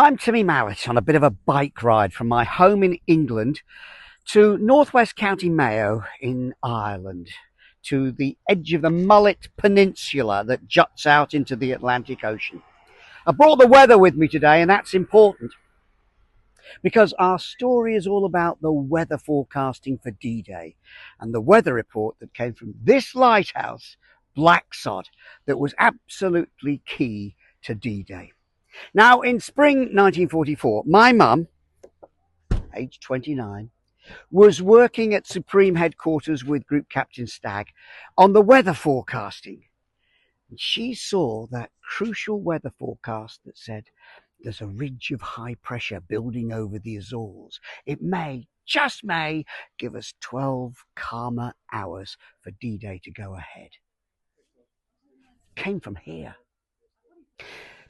I'm Timmy Mowat on a bit of a bike ride from my home in England to northwest County Mayo in Ireland, to the edge of the Mullet Peninsula that juts out into the Atlantic Ocean. I brought the weather with me today, and that's important because our story is all about the weather forecasting for D-Day and the weather report that came from this lighthouse, Blacksod, that was absolutely key to D-Day. Now, in spring 1944, my mum, aged 29, was working at Supreme Headquarters with Group Captain Stagg on the weather forecasting. And she saw that crucial weather forecast that said there's a ridge of high pressure building over the Azores. It may, just may, give us 12 calmer hours for D-Day to go ahead. It came from here.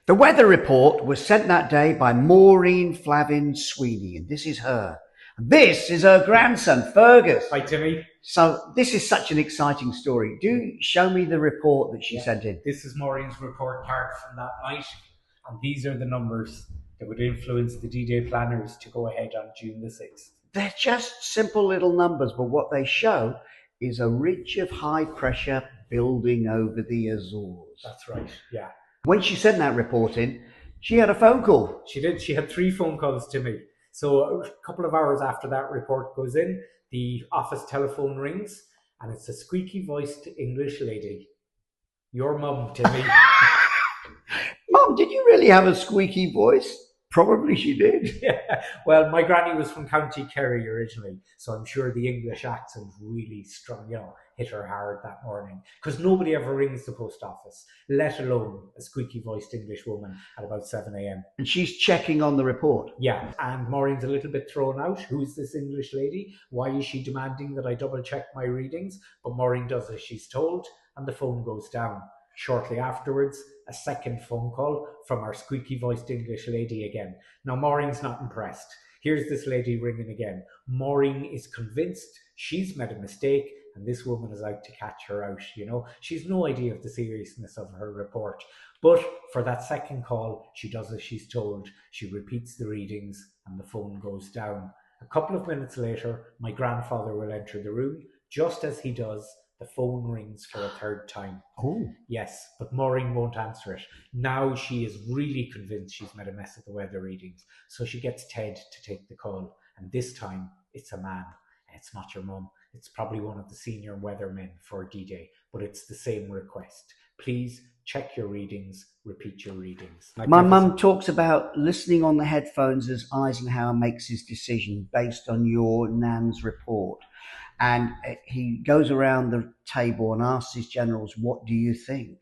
The weather report was sent that day by Maureen Sweeney, and this is her. This is her grandson, Fergus. Hi, Timmy. So this is such an exciting story. Do show me the report that she sent in. This is Maureen's report card from that night, and these are the numbers that would influence the D-Day planners to go ahead on June the 6th. They're just simple little numbers, but what they show is a ridge of high pressure building over the Azores. That's right, yeah. When she sent that report in, she had a phone call. She did. She had 3 phone calls to me. So a couple of hours after that report goes in, the office telephone rings, and it's a squeaky-voiced English lady. Your mum, Timmy. Mum, did you really have a squeaky voice? Probably she did. Yeah. Well, my granny was from County Kerry originally, so I'm sure the English accent really strong, hit her hard that morning. Because nobody ever rings the post office, let alone a squeaky-voiced English woman at about 7 a.m. And she's checking on the report. Yeah, and Maureen's a little bit thrown out. Who's this English lady? Why is she demanding that I double-check my readings? But Maureen does as she's told, and the phone goes down. Shortly afterwards, a second phone call from our squeaky-voiced English lady again. Now, Maureen's not impressed. Here's this lady ringing again. Maureen is convinced she's made a mistake and this woman is out to catch her out, She's no idea of the seriousness of her report. But for that second call, she does as she's told. She repeats the readings and the phone goes down. A couple of minutes later, my grandfather will enter the room. Just as he does, the phone rings for a third time. Oh. Yes, but Maureen won't answer it. Now she is really convinced she's made a mess of the weather readings. So she gets Ted to take the call. And this time, it's a man. It's not your mum. It's probably one of the senior weathermen for D-Day. But it's the same request. Please check your readings, repeat your readings. My mum talks about listening on the headphones as Eisenhower makes his decision based on your nan's report. And he goes around the table and asks his generals, what do you think?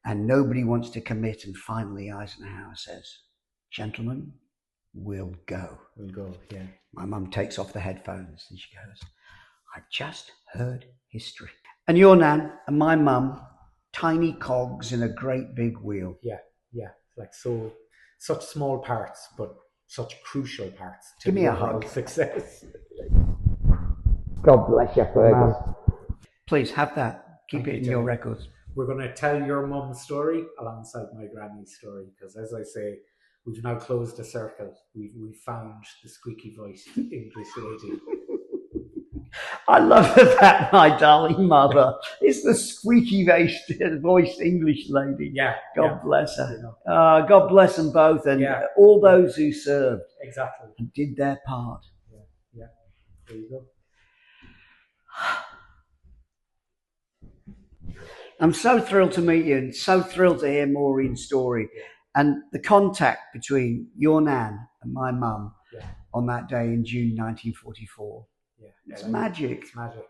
And nobody wants to commit. And finally, Eisenhower says, gentlemen, we'll go. We'll go, yeah. My mum takes off the headphones and she goes, I've just heard history. And your nan and my mum, tiny cogs in a great big wheel. Yeah. Like such small parts, but such crucial parts to Give me a hug. Success. God bless you, Fergus. Please have that. Keep it in your records. We're going to tell your mum's story alongside my granny's story, because as I say, we've now closed a circle. We've found the squeaky voiced English lady. I love that, my darling mother. It's the squeaky voiced English lady. Yeah. God bless her. God bless them both, and all those who served. Exactly. And did their part. Yeah. There you go. I'm so thrilled to meet you and so thrilled to hear Maureen's story and the contact between your nan and my mum on that day in June 1944. Yeah. It's magic. It's magic.